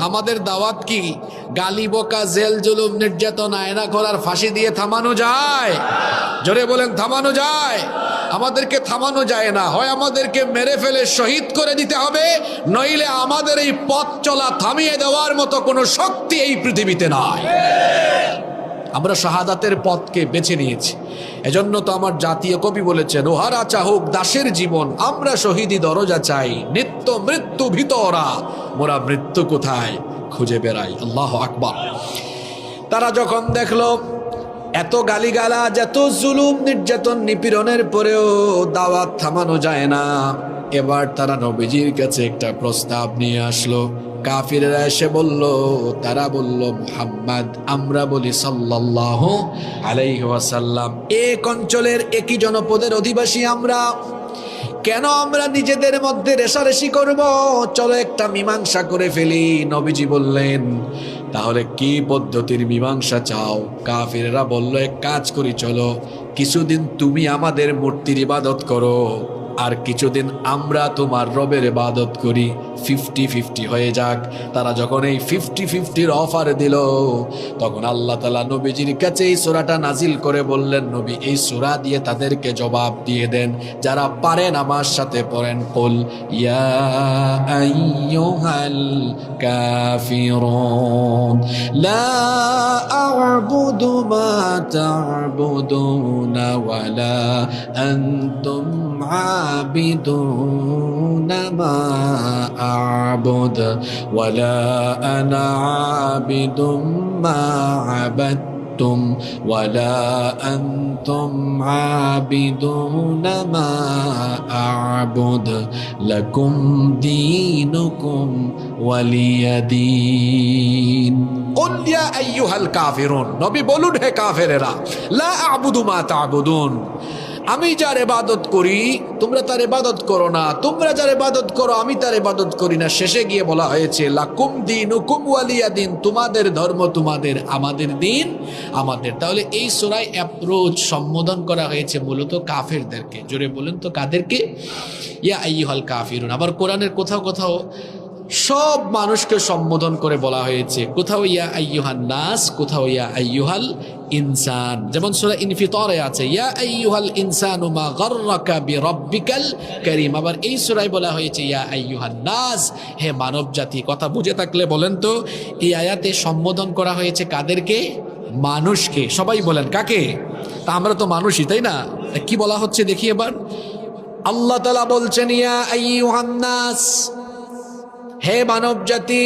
আমাদের দাওয়াত কি গালি বোকা জেল জুলুম নির্যাতন আয়না করার ফাঁসি দিয়ে থামানো যায়? জোরে বলেন থামানো যায়? আমাদেরকে থামানো যায় না। হয় আমাদেরকে মেরে ফেলে শহীদ করে দিতে হবে, নইলে আমাদের এই পথ চলা থামিয়ে দেওয়ার মতো কোনো শক্তি এই পৃথিবীতে নাই। আমরা শাহাদাতের পথকে বেছে নিয়েছি। এজন্য তো আমার জাতীয় কবি বলেছেন, ওহারা চাহুক দাসের জীবন, আমরা শহীদি দরজা চাই, নিত্য মৃত্যু ভিতরা, মোরা মৃত্যু কোথায় খুঁজে বেড়াই। আল্লাহু আকবার। তারা যখন দেখলো এত গালিগালাজ, এত জুলুম নির্যাতন নিপীড়নের পরেও দাওয়াত থামানো যায় না, এবার তারা নবীজির কাছে একটা প্রস্তাব নিয়ে আসলো। কাফিররা এসে বলল, তারা বলল, মুহাম্মদ, আমরা বলি সাল্লাল্লাহু আলাইহি ওয়াসাল্লাম, এক অঞ্চলের একই জনপদের অধিবাসী আমরা, কেন আমরা নিজেদের মধ্যে রেষারেষি করব? চলো একটা মীমাংসা করে ফেলি। নবীজি বললেন, তাহলে কি পদ্ধতির মীমাংসা চাও? কাফিররা বলল, এক কাজ করি, চলো কিছুদিন তুমি আমাদের মূর্তির ইবাদত করো, আর কিছুদিন আমরা তোমার রবের ইবাদত করি, 50-50 হয়ে যাক। তারা যখন এই 50-50-র অফার দিল, তখন আল্লাহ তাআলা নবীজির কাছে এই সূরাটা নাজিল করে বললেন, নবী এই সূরা দিয়ে তাদেরকে জবাব দিয়ে দেন। যারা পারেন আমার সাথে পড়েন, কুল ইয়া আইয়ুহাল কাফিরুন লা আ'বুদু মা তা'বুদুনা ওয়ালা আনতুম عابدون ما أعبد ولا أنا عابد ما عبدتم ولا أنتم عابدون ما أعبد لكم دينكم ولي دين قل يا أيها الكافرون নবী বলুন, হে কাফেরেরা, লা আ'বুদু মা তা'বুদুন, আমি যার ইবাদত করি তোমরা তার ইবাদত করো না, তোমরা যার ইবাদত করো আমি তার ইবাদত করি না। শেষে গিয়ে বলা হয়েছে, লাকুম দীনুকুম ওয়ালিয়া দিন, তোমাদের ধর্ম তোমাদের, আমাদের দিন আমাদের। তাহলে এই সূরায় অ্যাপ্রোচ সম্বোধন করা হয়েছে মূলত কাফেরদেরকে। জোরে বলেন তো কাদেরকে? ইয়া আইয়ুহাল কাফিরুন। আবার কোরআনের কোথাও কোথাও সব মানুষকে সম্বোধন করে বলা হয়েছে, কোথাও ইয়া আইয়ুহান নাস, কোথাও ইয়া আইয়ুহাল ইনসান। যেমন সূরা ইনফিতারে আছে, ইয়া আইয়ুহাল ইনসানু মা গাররাকা বিরাব্বিকাল কারীম। আবার এই সূরায় বলা হয়েছে, ইয়া আইয়ুহান নাস, হে মানব জাতি। কথা বুঝে থাকলে বলেন তো, এই আয়াতে সম্বোধন করা হয়েছে কাদেরকে? মানুষকে। সবাই বলেন কাকে? তা আমরা তো মানুষই, তাই না? কি বলা হচ্ছে দেখি এবার। আল্লাহ তাআলা বলছেন, ইয়া আইয়ুহান নাস, হে মানব জাতি।